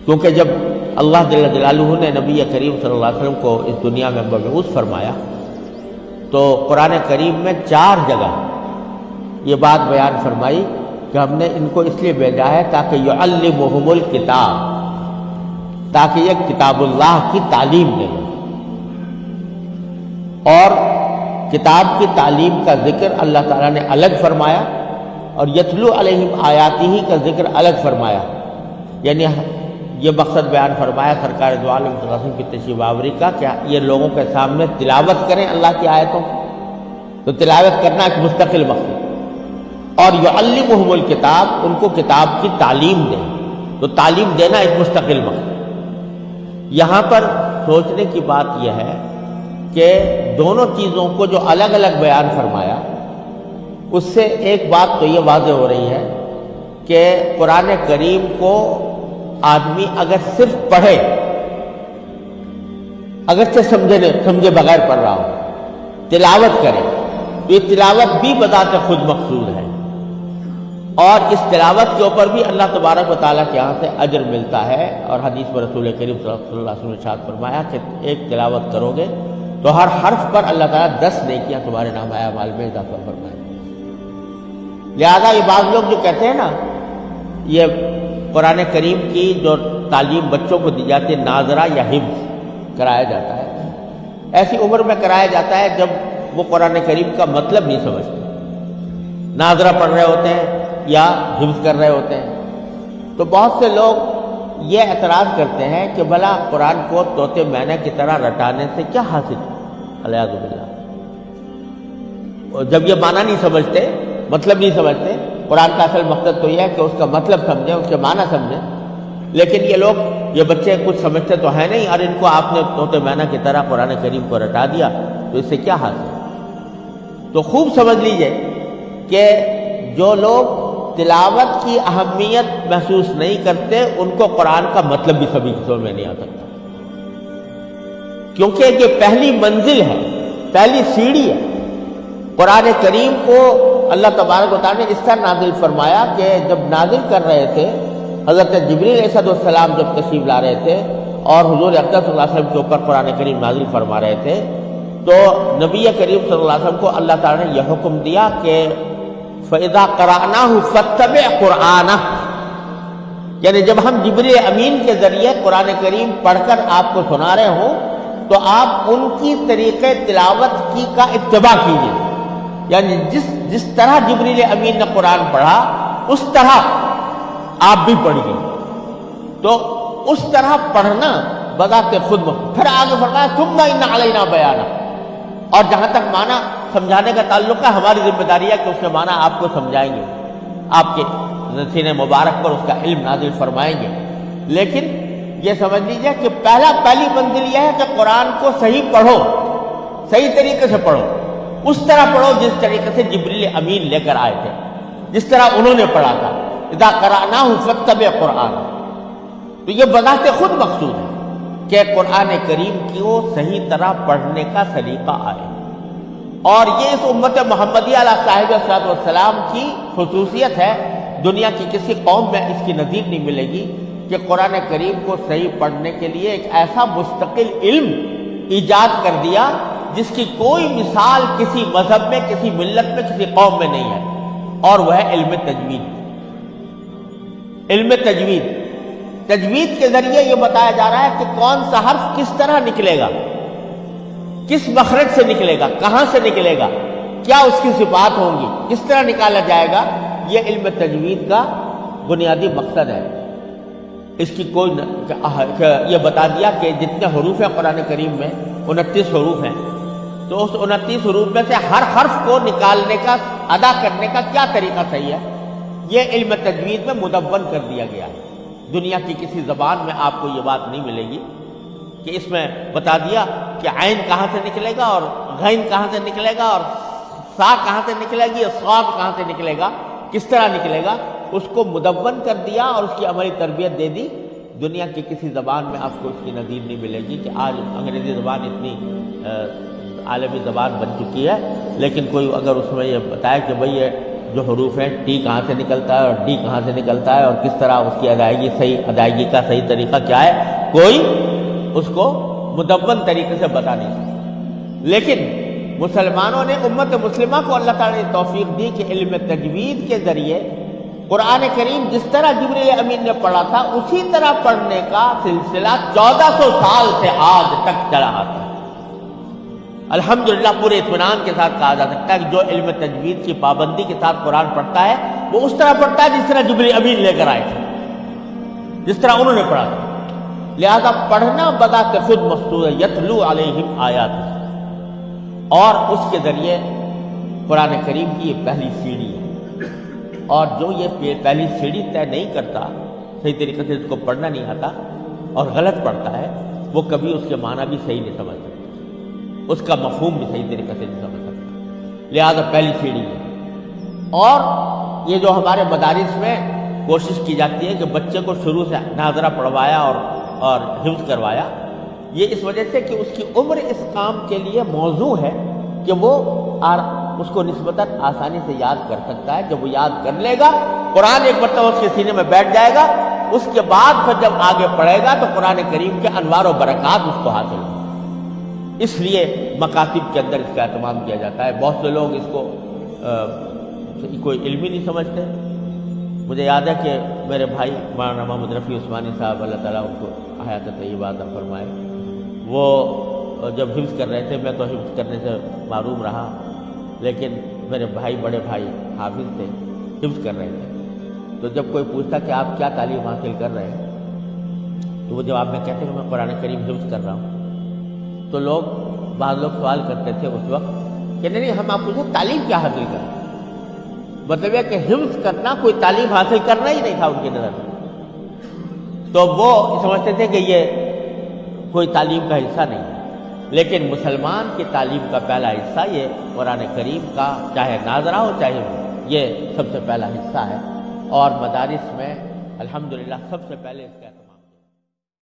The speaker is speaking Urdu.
کیونکہ جب اللہ جل جلالہ نے نبی کریم صلی اللہ علیہ وسلم کو اس دنیا میں مبعوث فرمایا تو قرآن کریم میں 4 جگہ یہ بات بیان فرمائی کہ ہم نے ان کو اس لیے بھیجا ہے تاکہ یعلمہم الکتاب، تاکہ یہ کتاب اللہ کی تعلیم دے، اور کتاب کی تعلیم کا ذکر اللہ تعالیٰ نے الگ فرمایا اور یتلو علیہم آیاتہ کا ذکر الگ فرمایا، یعنی یہ مقصد بیان فرمایا سرکار دو عالم صلی اللہ علیہ وسلم کی تشریف آوری کا کہ یہ لوگوں کے سامنے تلاوت کریں اللہ کی آیتوں، تو تلاوت کرنا ایک مستقل مقصد، اور یعلمہم الکتاب، ان کو کتاب کی تعلیم دیں، تو تعلیم دینا ایک مستقل مقصد۔ یہاں پر سوچنے کی بات یہ ہے کہ دونوں چیزوں کو جو الگ الگ بیان فرمایا اس سے ایک بات تو یہ واضح ہو رہی ہے کہ قرآن کریم کو آدمی اگر صرف پڑھے، اگرچہ سمجھے بغیر پڑھ رہا ہو، تلاوت کرے تو یہ تلاوت بھی بذات خود مقصود ہے، اور اس تلاوت کے اوپر بھی اللہ تبارک و تعالیٰ کے یہاں سے اجر ملتا ہے، اور حدیث میں رسول کریم صلی اللہ علیہ وسلم نے ارشاد فرمایا کہ ایک تلاوت کرو گے تو ہر حرف پر اللہ تعالیٰ 10 نیکیاں تمہارے نام اعمال میں اضافہ فرمائے۔ لہذا یہ بعض لوگ جو کہتے ہیں نا، یہ قرآن کریم کی جو تعلیم بچوں کو دی جاتی ہے ناظرہ یا حفظ کرایا جاتا ہے، ایسی عمر میں کرایا جاتا ہے جب وہ قرآن کریم کا مطلب نہیں سمجھتے، ناظرہ پڑھ رہے ہوتے ہیں یا حفظ کر رہے ہوتے ہیں، تو بہت سے لوگ یہ اعتراض کرتے ہیں کہ بھلا قرآن کو طوطے مینے کی طرح رٹانے سے کیا حاصل، الیاذ باللہ۔ جب یہ معنی نہیں سمجھتے، مطلب نہیں سمجھتے، قرآن کا اصل مقصد تو یہ ہے کہ اس کا مطلب سمجھیں، اس کے معنی سمجھیں، لیکن یہ لوگ، یہ بچے کچھ سمجھتے تو ہیں نہیں، اور ان کو آپ نے طوطے مینا کی طرح قرآن کریم کو رٹا دیا تو اس سے کیا حاصل۔ تو خوب سمجھ لیجئے کہ جو لوگ تلاوت کی اہمیت محسوس نہیں کرتے ان کو قرآن کا مطلب بھی سمجھ میں نہیں آ سکتا، کیونکہ یہ پہلی منزل ہے، پہلی سیڑھی ہے۔ قرآن کریم کو اللہ تبارک و تعالیٰ نے اس طرح نازل فرمایا کہ جب نازل کر رہے تھے حضرت جبریل علیہ السلام جب تشریف لا رہے تھے اور حضور اقدس صلی اللہ علیہ وسلم کے اوپر قرآن کریم نازل فرما رہے تھے، تو نبی کریم صلی اللہ علیہ وسلم کو اللہ تعالیٰ نے یہ حکم دیا کہ فَإِذَا قَرَأْنَاهُ فَاتَّبِعْ قُرْآنَهُ، یعنی جب ہم جبریل امین کے ذریعے قرآن کریم پڑھ کر آپ کو سنا رہے ہوں تو آپ ان کی طریقے تلاوت کی کا اتباع کیجیے، یعنی جس طرح جبریل امین نے قرآن پڑھا اس طرح آپ بھی پڑھیے، تو اس طرح پڑھنا بذات خود مقصود۔ پھر آگے فرمایا ثُمَّ إِنَّ عَلَيْنَا بَيَانَهُ، اور جہاں تک معنی سمجھانے کا تعلق ہے ہماری ذمہ داری ہے کہ اس کے معنی آپ کو سمجھائیں گے، آپ کے سینے مبارک پر اس کا علم نازل فرمائیں گے، لیکن یہ سمجھ لیجئے کہ پہلی منزل یہ ہے کہ قرآن کو صحیح پڑھو، صحیح طریقے سے پڑھو، اس طرح پڑھو جس طریقے سے جبریل امین لے کر آئے تھے، جس طرح انہوں نے پڑھا تھا۔ اذا قرأناه فاتبع قرآنہ، تو یہ بذات خود مقصود ہے کہ قرآن کریم کو صحیح طرح پڑھنے کا سلیقہ آئے، اور یہ اس امت محمدیہ علیہ صاحب والسلام کی خصوصیت ہے، دنیا کی کسی قوم میں اس کی نظیر نہیں ملے گی کہ قرآن کریم کو صحیح پڑھنے کے لیے ایک ایسا مستقل علم ایجاد کر دیا جس کی کوئی مثال کسی مذہب میں، کسی ملت میں، کسی قوم میں نہیں ہے، اور وہ ہے علم تجوید۔ علم تجوید کے ذریعے یہ بتایا جا رہا ہے کہ کون سا حرف کس طرح نکلے گا، کس مخرج سے نکلے گا، کہاں سے نکلے گا، کیا اس کی صفات ہوں گی، کس طرح نکالا جائے گا، یہ علم تجوید کا بنیادی مقصد ہے۔ اس کی کوئی یہ بتا دیا کہ جتنے حروف ہیں قرآن کریم میں 29 حروف ہیں، تو اس 29 حروف میں سے ہر حرف کو نکالنے کا، ادا کرنے کا کیا طریقہ صحیح ہے، یہ علم تجوید میں مدون کر دیا گیا ہے۔ دنیا کی کسی زبان میں آپ کو یہ بات نہیں ملے گی کہ اس میں بتا دیا کہ عین کہاں سے نکلے گا اور غین کہاں سے نکلے گا اور سا کہاں سے نکلے گی اور صاد کہاں سے نکلے گا، کس طرح نکلے گا، اس کو مدون کر دیا اور اس کی عملی تربیت دے دی۔ دنیا کی کسی زبان میں آپ کو اس کی نظیر نہیں ملے گی کہ آج انگریزی زبان اتنی عالمی زبان بن چکی ہے، لیکن کوئی اگر اس میں یہ بتائے کہ بھئی یہ جو حروف ہیں ٹی کہاں سے نکلتا ہے اور ڈی کہاں سے نکلتا ہے اور کس طرح اس کی ادائیگی کا صحیح طریقہ کیا ہے، کوئی اس کو مدون طریقے سے بتا نہیں سکتا۔ لیکن مسلمانوں نے، امت مسلمہ کو اللہ تعالیٰ نے توفیق دی کہ علم تجوید کے ذریعے قرآن کریم جس طرح جبریل امین نے پڑھا تھا اسی طرح پڑھنے کا سلسلہ 1400 سال سے آج تک چلا آتا ہے۔ الحمدللہ پورے اطمینان کے ساتھ کہا جا سکتا ہے کہ جو علم تجوید کی پابندی کے ساتھ قرآن پڑھتا ہے وہ اس طرح پڑھتا ہے جس طرح جبریل امین لے کر آئے تھے، جس طرح انہوں نے پڑھا تھا۔ لہذا پڑھنا بذات خود مستور ہے، یتلو علیہم آیات، اور اس کے ذریعے قرآن کریم کی یہ پہلی سیڑھی ہے۔ اور جو یہ پہلی سیڑھی طے نہیں کرتا، صحیح طریقے سے اس کو پڑھنا نہیں آتا اور غلط پڑھتا ہے، وہ کبھی اس کے معنی بھی صحیح نہیں سمجھ سکتا، اس کا مفہوم بھی صحیح طریقے سے نہیں سمجھ سکتا۔ لہذا پہلی سیڑھی ہے۔ اور یہ جو ہمارے مدارس میں کوشش کی جاتی ہے کہ بچے کو شروع سے ناظرہ پڑھوایا اور حفظ کروایا، یہ اس وجہ سے کہ اس کی عمر اس کام کے لیے موزوں ہے کہ وہ اس کو نسبتاً آسانی سے یاد کر سکتا ہے۔ جب وہ یاد کر لے گا، قرآن ایک مرتبہ اس کے سینے میں بیٹھ جائے گا، اس کے بعد پھر جب آگے پڑھے گا تو قرآن کریم کے انوار و برکات اس کو حاصل ہوں۔ اس لیے مکاتب کے اندر اس کا اہتمام کیا جاتا ہے۔ بہت سے لوگ اس کو کوئی علم ہی نہیں سمجھتے۔ مجھے یاد ہے کہ میرے بھائی مولانا محمد رفیع عثمانی صاحب، اللہ تعالیٰ ان کو حیات طیبہ عطا فرمائے، وہ جب حفظ کر رہے تھے، میں تو حفظ کرنے سے محروم رہا، لیکن میرے بھائی، بڑے بھائی حافظ تھے، حفظ کر رہے تھے۔ تو جب کوئی پوچھتا کہ آپ کیا تعلیم حاصل کر رہے ہیں، تو وہ جواب میں کہتے ہیں کہ میں قرآن کریم حفظ کر رہا ہوں۔ تو بعض لوگ سوال کرتے تھے اس وقت کہ نہیں، ہم آپ پوچھیں تعلیم کیا حاصل کر رہے ہیں؟ مطلب یہ کہ حفظ کرنا کوئی تعلیم حاصل کرنا ہی نہیں تھا ان کی نظر میں۔ تو وہ سمجھتے تھے کہ یہ کوئی تعلیم کا حصہ نہیں ہے، لیکن مسلمان کی تعلیم کا پہلا حصہ یہ قرآن کریم کا، چاہے ناظرہ ہو چاہے یہ سب سے پہلا حصہ ہے، اور مدارس میں الحمدللہ سب سے پہلے اس کا